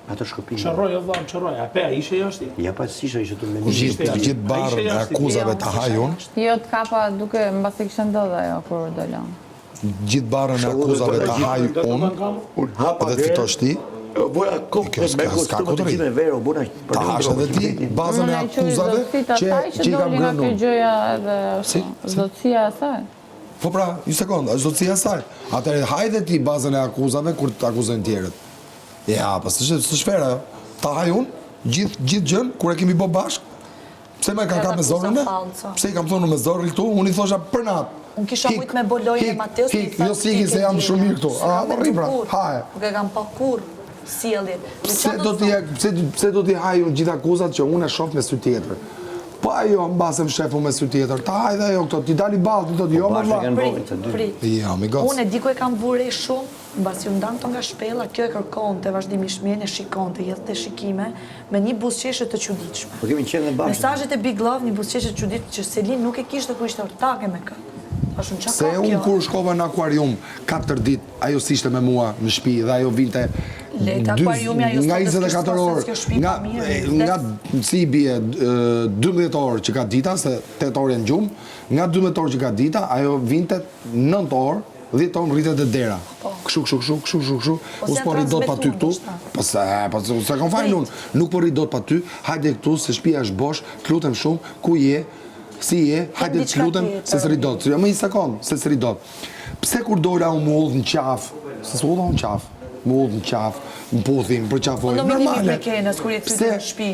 Ato shkëpimi. Qërroj, o vlam, qërroj. Ape, ishe jashti? Ja, pas ishe të me Gjithë barën e akuzave të hajun. Jo, të kapa duke mbasi kështë ndodhe jo, kur do lan. Gjithë barën e akuzave të hajun dhe fitosh ti. S'ka kodri. Ta hash edhe ti bazën e akuzave që i kam grënu. Zotësia e saj. Po pra, një sekundë, është zotësia e saj. Atëre hajde ti bazën e akuzave kur të akuzojnë tjerët. Ja, pas të shfera, ta hajun, gjithë gjën, kur e kemi bo bashkë, pse me ka me zorën me? Pse i kam thonu me zorën këtu, unë i thosha për natë. Unë kisha mujtë me bolojnë e Mateus, jo s'iki se jam shumë mirë këtu. A, më rribra, haje. Nuk e kam pa kur sjelljen. Pse do t'i hajun gjithë akuzat që unë e shof me sy tjetër? Po ajo, mbasem shefu me sy tjetër, ta hajde ajo këto, ti dali balë, ti do t'jo më vla. Unë e di ku e kam vure shumë, mbasi unë danë të nga shpela, kjo e kërkon të vazhdimisht mjen e shikon të jetë të shikime, me një buzëqeshë të quditshme. Po kemi qenë në bashkë. Mesazhet e Big Love, një buzëqeshë të quditshme që Selin nuk e kishte ku ishte ortake me këtë. Se unë kur shkova në akuarium 4 dit, ajo s'ishte me mua në shtëpi dhe ajo vinte nga 24 orë, nga si bie 12 orë që ka dita, se 8 orë e në gjumë, nga 12 orë që ka dita, ajo vinte 9 orë, 10 orë rritet e dera. Këshu, u s'po rrit dot pa ty këtu, se kom fajnë unë, nuk po rrit dot pa ty, hajde këtu, se shtëpia është bosh, të lutem shumë, ku je, si je, hajde të lutem, se s'ri dot. Më një sekundë, se s'ri dot. Pse kur dola unë më ullë në qafë, se s'u ullë në qafë, më ullë në qafë, më puthim, për qafoj, normale.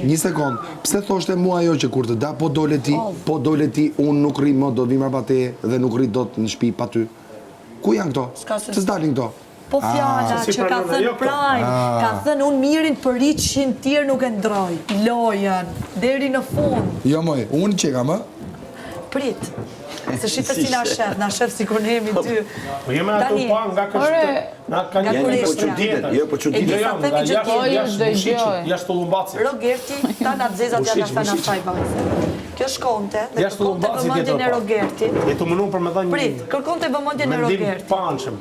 Një sekundë, pse thoshte mua ajo që kur të da, po dole ti, unë nuk rri më, do vimar pa te dhe nuk rri dot në shtëpi pa ty. Ku janë këto? Se s'dalin këto? Po fjalla që ka thënë Prime, ka thënë unë mirin për 100 tjerë nuk e ndroj, lojen, deri në fund. Jo moj, unë që ka më? Prit, se shqipe si na shef, na shef si kur nemi ty. Po jeme ato pa nga kështë, nga ka një për qëtjetër. Jo, për qëtjetër. Nga jashtë Lumbaci. Rogerti, ta nga dzezat janë nga fena saj bazë. Kjo shkonte dhe kërkonte vëmëndjen e Rogertit. E të mënu për me dha një Prit, kërkonte vëmëndjen e Rogertit.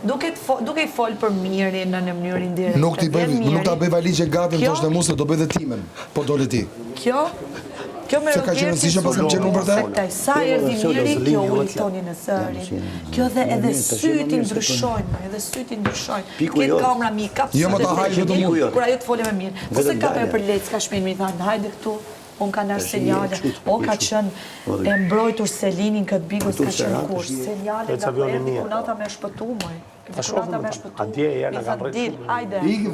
Duke i folë për mirin në mënyrën direkt. Nuk ta bëj valiqe gati në thoshte mu se do bëj dhe timen, po dole ti. Kjo me Rogerti sa erdi miri, kjo ullitoni në zërin. Kjo dhe edhe sytin ndryshojnë, Këtë kamera mi, kap sytin kur ajo të foli me mirë. Po se ka për lecë, ka shpinë mi thanë, hajde këtu, unë ka nërë senjale, o ka qënë e mbrojtur Selinin këtë bigus ka qënë kush. Senjale nga përdi, kunata me shpëtu, moj. Kunata me shpëtu. Mi thënë dil, hajde. Hiki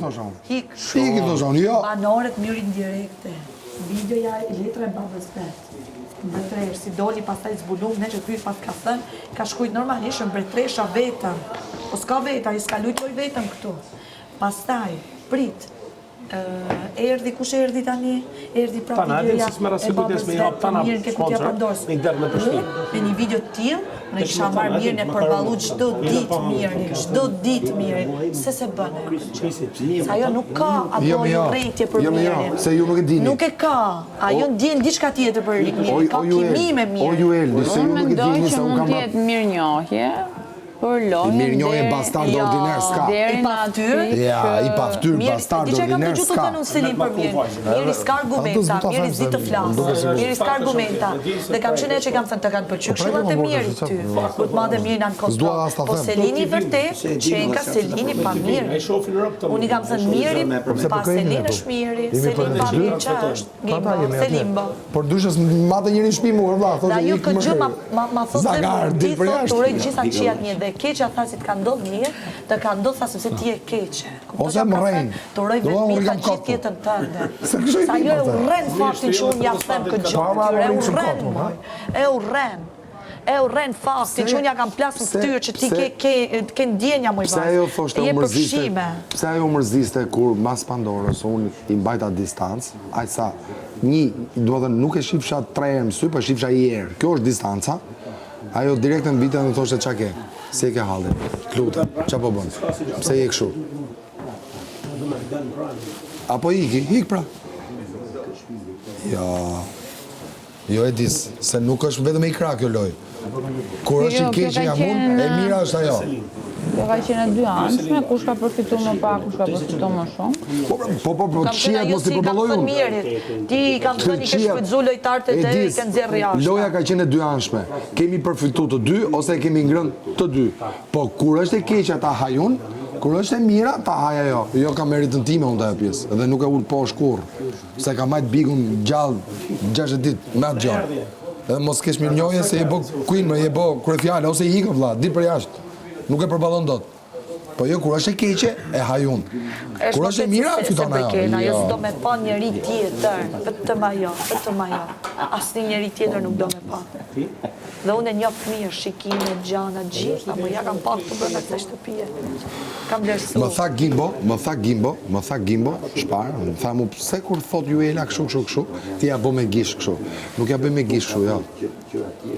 thoshon, jo. Banorët mirin direkte. Videoja e letra e babës vetë. Mbretresh, si doli pastaj zbulum, ne që pyet pas ka thënë, ka shkujt normalisht mbretresha vetëm. Po s'ka vetëm, i s'ka lujtoj vetëm këtu. Pastaj, prit, erdi, kush erdi tani? Erdi pra videoja e babës vetë, për mirën këtë kutja pëndorës. Me një video t'il, në kisha marrë mirën e përbalu gjdo ditë mirën, se bëne. Sa jo nuk ka ato një rejtje për mirën. Se ju nuk e dini. Nuk e ka, ajo ndjen diçka tjetër për mirën, ka kimi me mirën. O ju eldi, se ju nuk e dini se unë kam... Unë mendoj që mund t'jetë mirë njohje, për lojën mirë njohje bastard ordiner s'ka. I paftyr? Ja, i paftyr bastard ordiner s'ka. Diçka kam të gjutu të në Selin për mirë. Mirë s'ka argumenta, mirë zi të flasë, mirë s'ka argumenta. Dhe kam qenë që kam thënë të kanë përqyrë këshillat e mirë ty. Për të madhe mirë në në kostot. Po Selini vërtet, qenë ka Selini pa mirë. Unë i kam thënë mirë, pa Selin është mirë, Selin pa mirë që është, Selin bë. Por dushës madhe njëri shpi mu, da ju këtë gjë ma thotë dhe më ti thotë gjitha qijat një dhe keqja tha si të ka ndodhë mirë, të ka ndodhë tha sepse ti e keqe. Ose më rejnë. Të uroj vetë mirë ka gjithë tjetën tënde. Sa jo e urren faktin që unë ja them këtë gjë. E urren faktin që unë ja kam plasë në ftyrë që ti ke ndjenja më i vazë. Pse ajo mërziste kur mas Pandorës unë i mbajta distancë, aq sa nuk e shifsha 3 herë më sy, po shifsha 1 herë. Kjo është distanca. Ajo direkt në vitën dhe thoshte qa ke, si e ke halin, klute, qa po bënë, pse je këshu? Apo hik pra? Jo e dis, se nuk është vetëm i kra kjo loj. Kur është i keqë nga mund, e mira është ajo. Kjo ka qenë dy anshme, kush ka përfituar më pak, kush ka përfituar më shumë. Po, qiet mos i përballoj unë. Ti kam thënë i ke shfrytzu lojtarët e te, i ke nxjerrë jashtë. Loja ka qenë e dy anshme. Kemi përfituar të dy ose kemi ngrënë të dy. Po kur është e keqja ta hajun, kur është e mira ta haj ajo. Jo ka meritën time unë ajo pjesë. Edhe nuk e ul poshtë kurrë. Se ka majt bigun gjallë 60 ditë me atë gjallë. Edhe mos kesh mirënjohje se je bë queen, je bë kryefjalë ose i ikë vëlla, di për jashtë. Nuk e përballon dot. Po jo, kur është e keqe, e hajun. Kur është e mira, fiton ajo. Ajo s'do me pa njeri tjetër, vetëm ajo. Asnjë njeri tjetër nuk do me pa. Dhe unë e njoh mirë shikimin, gjana, gjitha, po ja kam pa këtu brenda kësaj shtëpie. Kam vlerësuar. Më tha Gimbo, shpar, më tha mu pse kur thot ju Ela kështu, ti ja bë me gish kështu. Nuk ja bëj me gish kështu, jo.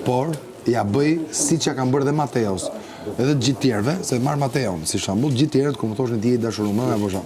Por ja bëj siç ja kam bërë dhe Mateos. Edhe gjithë tjerëve, se marr Mateon, si shembull, gjithë tjerët ku më thoshin ti je dashuruar apo